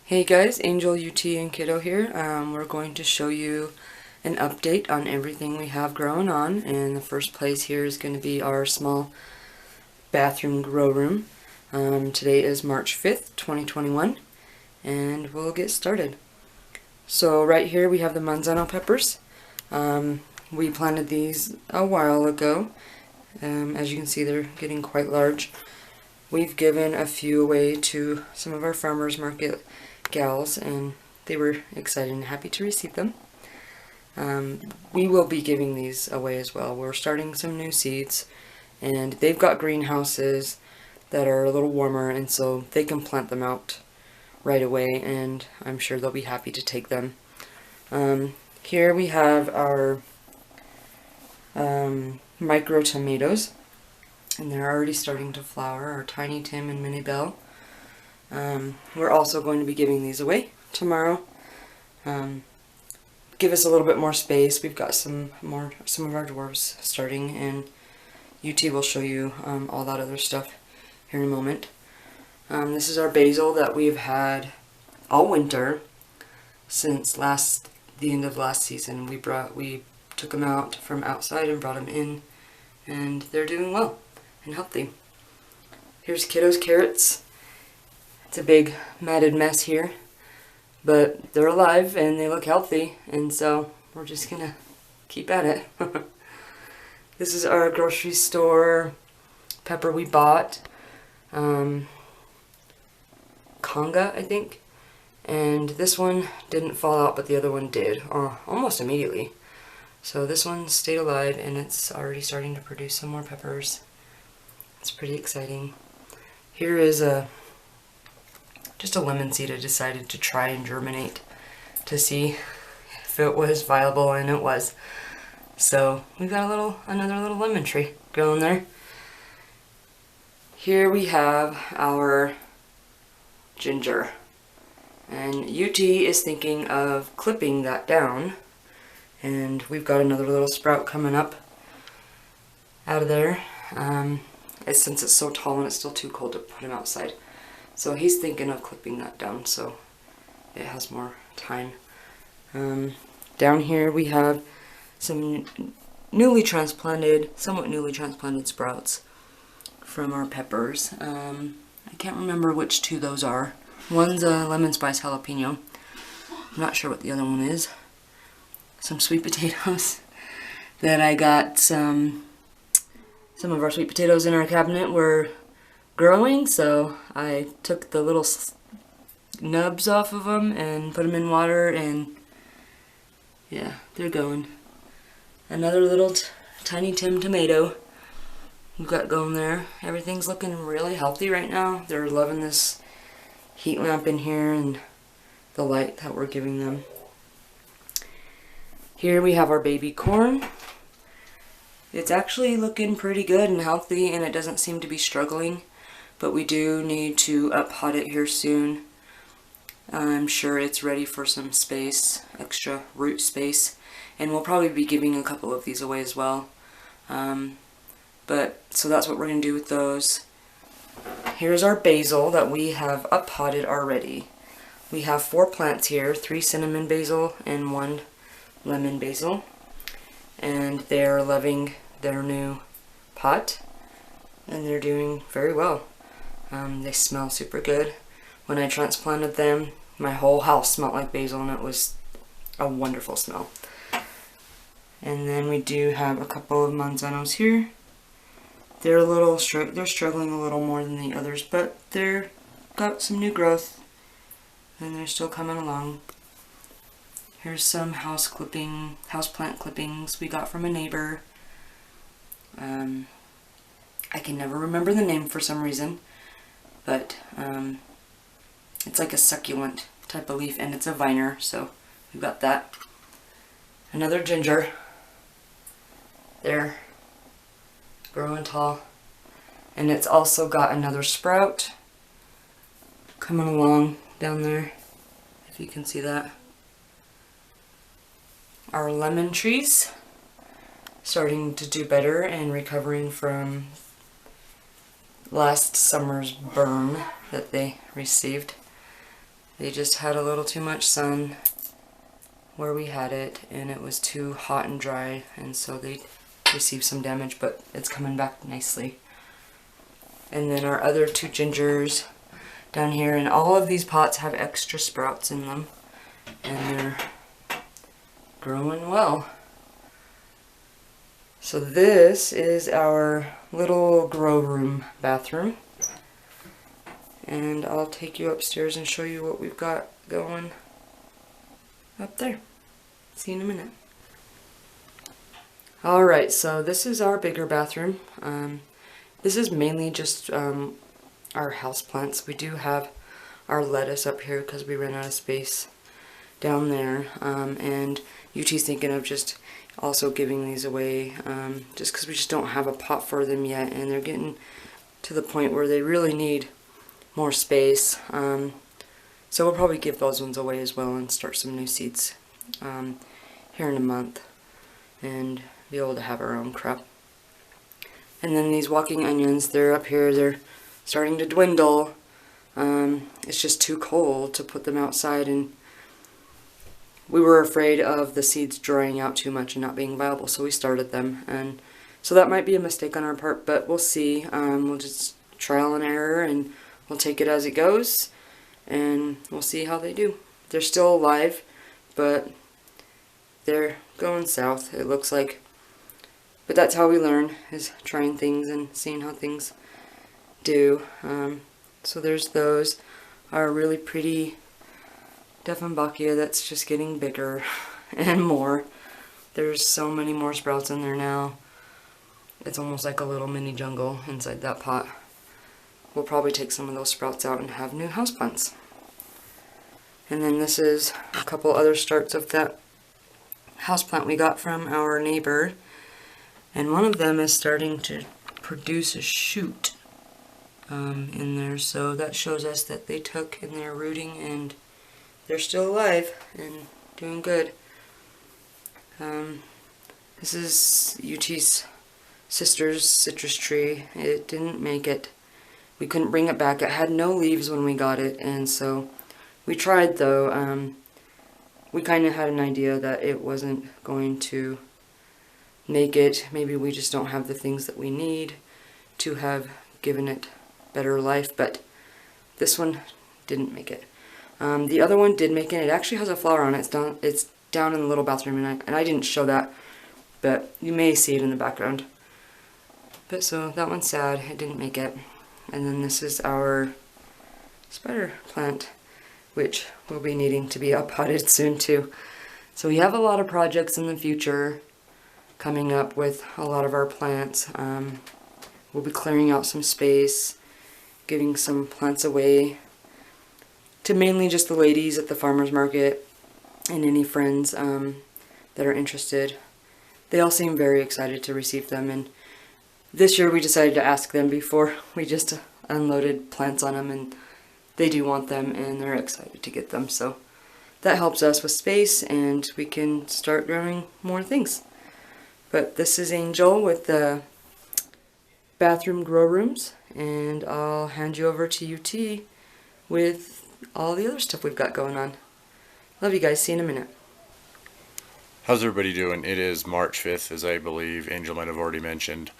Hey guys, Angel, UT, and Kiddo here. We're going to show you an update on everything we have growing on, and the first place here is going to be our small bathroom grow room. Today is March 5th, 2021, and we'll get started. So right here we have the Manzano Peppers. We planted these a while ago. As you can see, they're getting quite large. We've given a few away to some of our farmers market gals, and they were excited and happy to receive them. We will be giving these away as well. We're starting some new seeds, and they've got greenhouses that are a little warmer, and so they can plant them out right away, and I'm sure they'll be happy to take them. Here we have our micro tomatoes, and they're already starting to flower, our Tiny Tim and Minnie Belle. We're also going to be giving these away tomorrow. Give us a little bit more space. We've got some of our dwarves starting, and UT will show you all that other stuff here in a moment. This is our basil that we've had all winter since the end of last season. We took them out from outside and brought them in, and they're doing well and healthy. Here's Kiddo's carrots. It's a big matted mess here, but they're alive and they look healthy, and so we're just gonna keep at it. This is our grocery store pepper we bought, Conga, I think, and this one didn't fall out, but the other one did, almost immediately. So this one stayed alive, and it's already starting to produce some more peppers. It's pretty exciting. Here is just a lemon seed I decided to try and germinate to see if it was viable, and it was. So we've got another little lemon tree growing there. Here we have our ginger, and UT is thinking of clipping that down, and we've got another little sprout coming up out of there. Since it's so tall and it's still too cold to put him outside. So he's thinking of clipping that down so it has more time. Down here we have some somewhat newly transplanted sprouts from our peppers. I can't remember which two those are. One's a lemon spice jalapeno. I'm not sure what the other one is. Some sweet potatoes that I got. Some of our sweet potatoes in our cabinet were growing, so I took the little nubs off of them and put them in water, and yeah, they're going. Another little Tiny Tim tomato we've got going there. Everything's looking really healthy right now. They're loving this heat lamp in here and the light that we're giving them. Here we have our baby corn. It's actually looking pretty good and healthy, and it doesn't seem to be struggling, but we do need to up-pot it here soon. I'm sure it's ready for some space, extra root space, and we'll probably be giving a couple of these away as well. So that's what we're going to do with those. Here's our basil that we have up-potted already. We have 4 plants here, 3 cinnamon basil and 1 lemon basil. And they're loving their new pot, and they're doing very well. They smell super good. When I transplanted them, my whole house smelled like basil, and it was a wonderful smell. And then we do have a couple of manzanos here. They're struggling a little more than the others, but they're got some new growth, and they're still coming along. Here's some houseplant clippings we got from a neighbor. I can never remember the name for some reason, but it's like a succulent type of leaf, and it's a viner, so we've got that. Another ginger. There, growing tall, and it's also got another sprout coming along down there, if you can see that. Our lemon trees starting to do better and recovering from last summer's burn that they received. They just had a little too much sun where we had it, and it was too hot and dry, and so they received some damage, but it's coming back nicely. And then our other 2 gingers down here, and all of these pots have extra sprouts in them, and they're growing well. So this is our little grow room bathroom, and I'll take you upstairs and show you what we've got going up there. See you in a minute. Alright, so this is our bigger bathroom. This is mainly just our houseplants. We do have our lettuce up here because we ran out of space down there, and UT's thinking of just also giving these away, just because we just don't have a pot for them yet, and they're getting to the point where they really need more space. So we'll probably give those ones away as well and start some new seeds here in a month and be able to have our own crop. And then these walking onions, they're up here, they're starting to dwindle. It's just too cold to put them outside, and we were afraid of the seeds drying out too much and not being viable, so we started them. And so that might be a mistake on our part, but we'll see. We'll just trial and error, and we'll take it as it goes, and we'll see how they do. They're still alive, but they're going south, it looks like. But that's how we learn, is trying things and seeing how things do. So there's those. Our really pretty Dieffenbachia that's just getting bigger and more. There's so many more sprouts in there now. It's almost like a little mini jungle inside that pot. We'll probably take some of those sprouts out and have new houseplants. And then this is a couple other starts of that houseplant we got from our neighbor. And one of them is starting to produce a shoot in there. So that shows us that they took and they're rooting, and they're still alive and doing good. This is UT's sister's citrus tree. It didn't make it. We couldn't bring it back. It had no leaves when we got it, and so we tried though. We kind of had an idea that it wasn't going to make it. Maybe we just don't have the things that we need to have given it better life, but this one didn't make it. The other one did make it. It actually has a flower on it. It's down in the little bathroom, and I didn't show that, but you may see it in the background. But so that one's sad. It didn't make it. And then this is our spider plant, which will be needing to be uppotted soon too. So we have a lot of projects in the future coming up with a lot of our plants. We'll be clearing out some space, giving some plants away to mainly just the ladies at the farmer's market and any friends that are interested. They all seem very excited to receive them, and this year we decided to ask them before we just unloaded plants on them, and they do want them and they're excited to get them. So that helps us with space, and we can start growing more things. But this is Angel with the bathroom grow rooms, and I'll hand you over to UT with all the other stuff we've got going on. Love you guys. See you in a minute. How's everybody doing? It is March 5th, as I believe Angel might have already mentioned.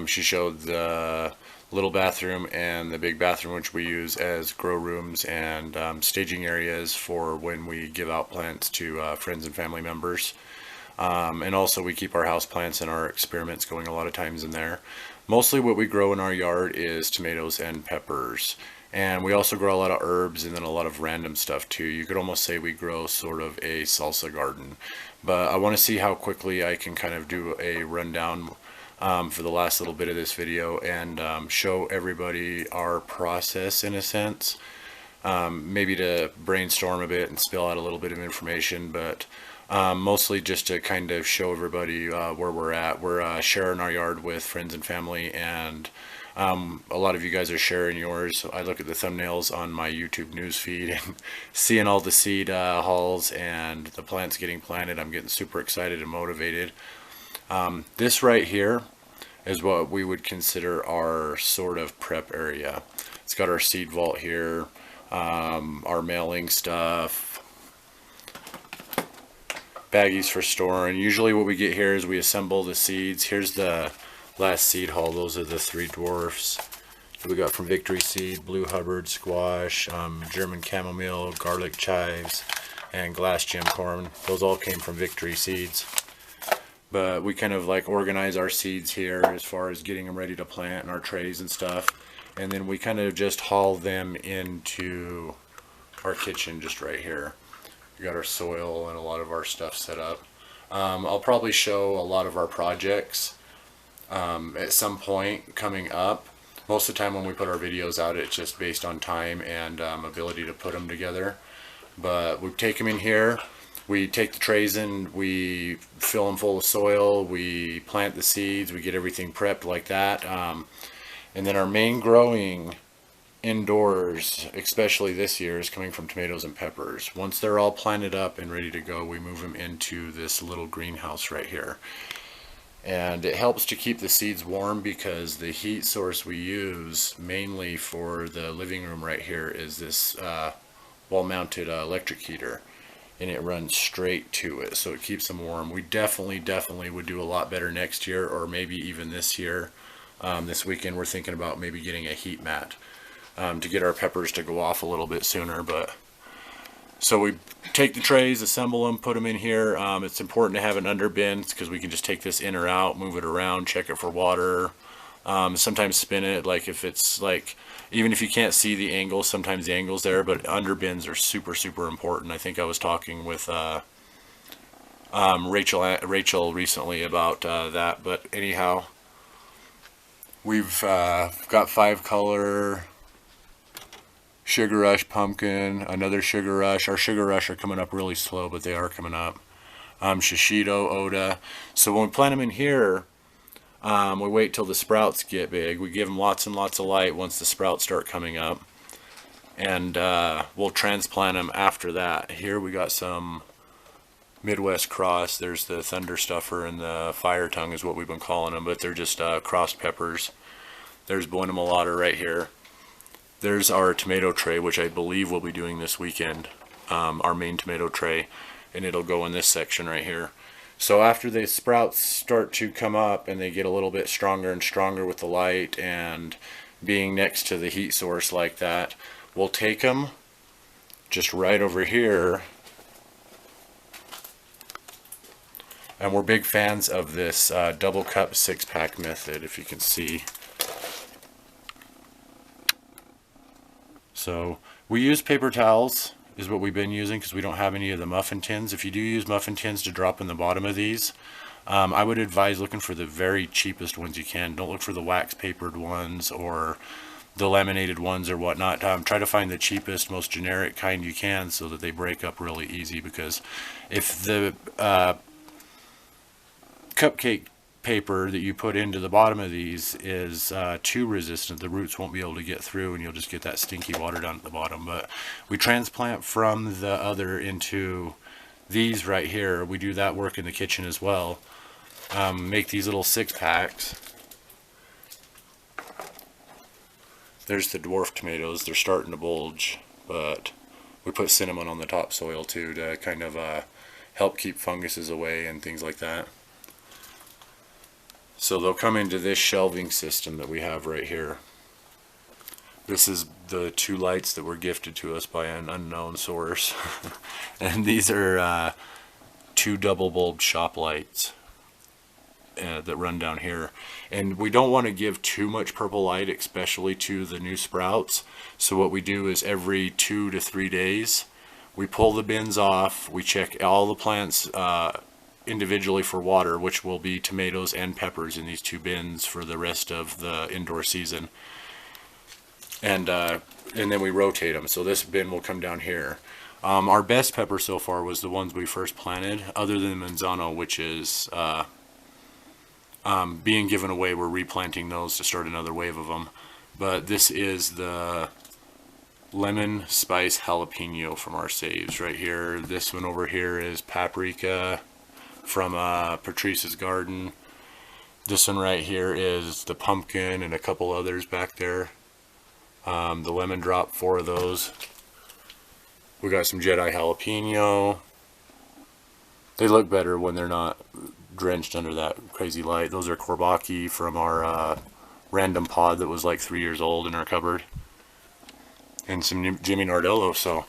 She showed the little bathroom and the big bathroom, which we use as grow rooms and staging areas for when we give out plants to friends and family members. And also we keep our house plants and our experiments going a lot of times in there. Mostly what we grow in our yard is tomatoes and peppers. And we also grow a lot of herbs and then a lot of random stuff too. You could almost say we grow sort of a salsa garden. But I want to see how quickly I can kind of do a rundown for the last little bit of this video and show everybody our process in a sense. Maybe to brainstorm a bit and spill out a little bit of information, but mostly just to kind of show everybody where we're at. We're sharing our yard with friends and family, and a lot of you guys are sharing yours. I look at the thumbnails on my YouTube news feed and seeing all the seed hauls and the plants getting planted. I'm getting super excited and motivated. This right here is what we would consider our sort of prep area. It's got our seed vault here. our mailing stuff, baggies for storing. Usually what we get here is we assemble the seeds. Here's the last seed haul. Those are the 3 dwarfs we got from Victory Seed: Blue Hubbard, squash, German chamomile, garlic chives, and glass gem corn. Those all came from Victory Seeds. But we kind of like organize our seeds here as far as getting them ready to plant in our trays and stuff. And then we kind of just haul them into our kitchen just right here. We got our soil and a lot of our stuff set up. I'll probably show a lot of our projects at some point coming up. Most of the time when we put our videos out, it's just based on time and ability to put them together. But we take them in here, we take the trays in, we fill them full of soil, we plant the seeds, we get everything prepped like that. And then our main growing indoors, especially this year, is coming from tomatoes and peppers. Once they're all planted up and ready to go, we move them into this little greenhouse right here. And it helps to keep the seeds warm because the heat source we use mainly for the living room right here is this wall-mounted electric heater, and it runs straight to it, so it keeps them warm. We definitely would do a lot better next year, or maybe even this year. This weekend we're thinking about maybe getting a heat mat to get our peppers to go off a little bit sooner. But so we take the trays, assemble them, put them in here. It's important to have an under bin because we can just take this in or out, move it around, check it for water. Sometimes spin it, like if it's like, even if you can't see the angle, sometimes the angle's there, but under bins are super important. I think I was talking with Rachel recently about that, but anyhow, we've got 5-color Sugar Rush pumpkin, another Sugar Rush. Our Sugar Rush are coming up really slow, but they are coming up. Shishito, Oda. So when we plant them in here, we wait till the sprouts get big. We give them lots and lots of light once the sprouts start coming up. And we'll transplant them after that. Here we got some Midwest Cross. There's the Thunder Stuffer and the Fire Tongue is what we've been calling them, but they're just crossed peppers. There's Buena Mulata right here. There's our tomato tray, which I believe we'll be doing this weekend, our main tomato tray, and it'll go in this section right here. So after the sprouts start to come up and they get a little bit stronger and stronger with the light and being next to the heat source like that, we'll take them just right over here. And we're big fans of this double cup 6-pack method, if you can see. So we use paper towels is what we've been using because we don't have any of the muffin tins. If you do use muffin tins to drop in the bottom of these, I would advise looking for the very cheapest ones you can. Don't look for the wax papered ones or the laminated ones or whatnot. Try to find the cheapest, most generic kind you can so that they break up really easy, because if the cupcake paper that you put into the bottom of these is too resistant, the roots won't be able to get through and you'll just get that stinky water down at the bottom. But we transplant from the other into these right here. We do that work in the kitchen as well. Make these little 6-packs. There's the dwarf tomatoes. They're starting to bulge, but we put cinnamon on the topsoil too to kind of help keep funguses away and things like that. So they'll come into this shelving system that we have right here. This is the 2 lights that were gifted to us by an unknown source. And these are 2 double bulb shop lights that run down here. And we don't want to give too much purple light, especially to the new sprouts. So what we do is every 2 to 3 days, we pull the bins off, we check all the plants individually for water, which will be tomatoes and peppers in these 2 bins for the rest of the indoor season, and then we rotate them. So this bin will come down here. Our best pepper so far was the ones we first planted, other than Manzano, which is being given away. We're replanting those to start another wave of them. But this is the lemon spice jalapeno from our saves right here. This one over here is paprika from Patrice's garden. This one right here is the pumpkin and a couple others back there. The lemon drop, 4 of those. We got some Jedi jalapeno. They look better when they're not drenched under that crazy light. Those are Korbaki from our random pod that was like 3 years old in our cupboard. And some Jimmy Nardello, so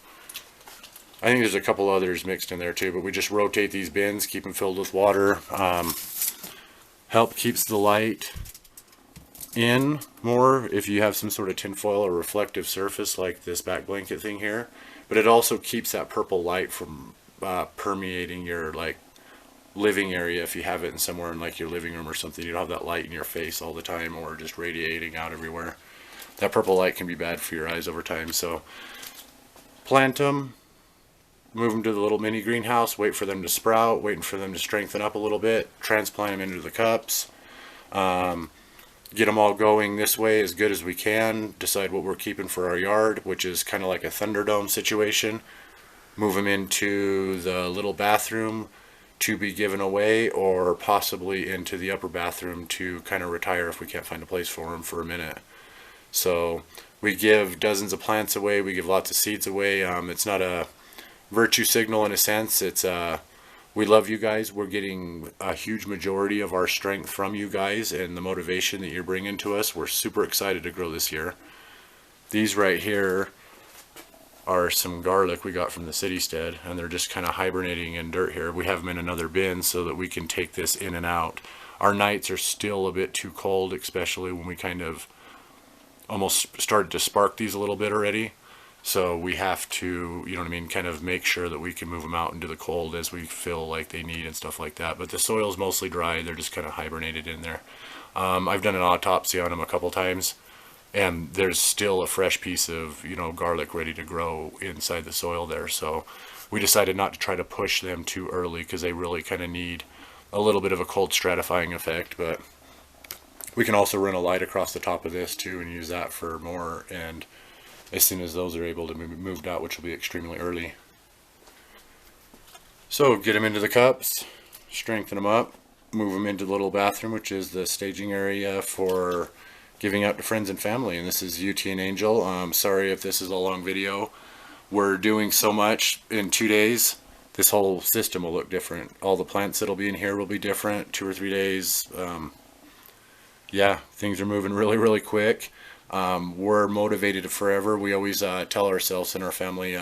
I think there's a couple others mixed in there too, but we just rotate these bins, keep them filled with water. Keeps the light in more if you have some sort of tinfoil or reflective surface like this back blanket thing here, but it also keeps that purple light from permeating your like living area. If you have it in somewhere in like your living room or something, you don't have that light in your face all the time or just radiating out everywhere. That purple light can be bad for your eyes over time. So plant them, move them to the little mini greenhouse, wait for them to sprout, waiting for them to strengthen up a little bit, transplant them into the cups, get them all going this way as good as we can, decide what we're keeping for our yard, which is kind of like a Thunderdome situation, move them into the little bathroom to be given away, or possibly into the upper bathroom to kind of retire if we can't find a place for them for a minute. So we give dozens of plants away, we give lots of seeds away. It's not a virtue signal in a sense. It's we love you guys. We're getting a huge majority of our strength from you guys and the motivation that you're bringing to us. We're super excited to grow this year. These right here are some garlic we got from the city stead, and they're just kind of hibernating in dirt here. We have them in another bin so that we can take this in and out. Our nights are still a bit too cold, especially when we kind of almost started to spark these a little bit already. So we have to, you know what I mean, kind of make sure that we can move them out into the cold as we feel like they need and stuff like that. But the soil's mostly dry. They're just kind of hibernated in there. I've done an autopsy on them a couple times, and there's still a fresh piece of, you know, garlic ready to grow inside the soil there. So we decided not to try to push them too early because they really kind of need a little bit of a cold stratifying effect. But we can also run a light across the top of this too and use that for more, and as soon as those are able to be moved out, which will be extremely early. So get them into the cups, strengthen them up, move them into the little bathroom, which is the staging area for giving out to friends and family. And this is UT and Angel. Sorry if this is a long video. We're doing so much in 2 days. This whole system will look different. All the plants that'll be in here will be different. 2 or 3 days. Yeah, things are moving really, really quick. We're motivated forever. We always tell ourselves in our family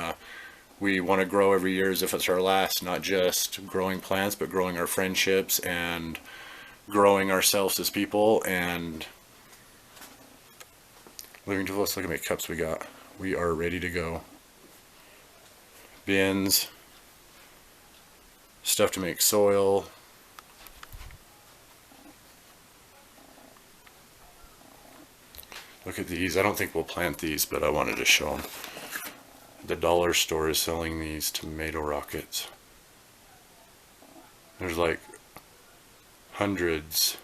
we want to grow every year as if it's our last, not just growing plants, but growing our friendships and growing ourselves as people and living to the fullest. Look how many cups we got. We are ready to go. Bins, stuff to make soil. Look at these. I don't think we'll plant these, but I wanted to show them. The dollar store is selling these tomato rockets. There's like hundreds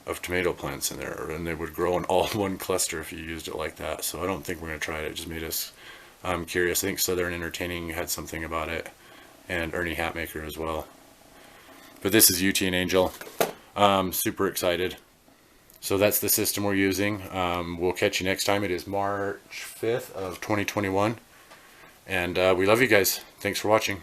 of tomato plants in there, and they would grow in all one cluster if you used it like that. So I don't think we're going to try it. It just made us curious. I think Southern Entertaining had something about it, and Ernie Hatmaker as well. But this is UT and Angel. Super excited. So that's the system we're using. We'll catch you next time. It is March 5th of 2021. And we love you guys. Thanks for watching.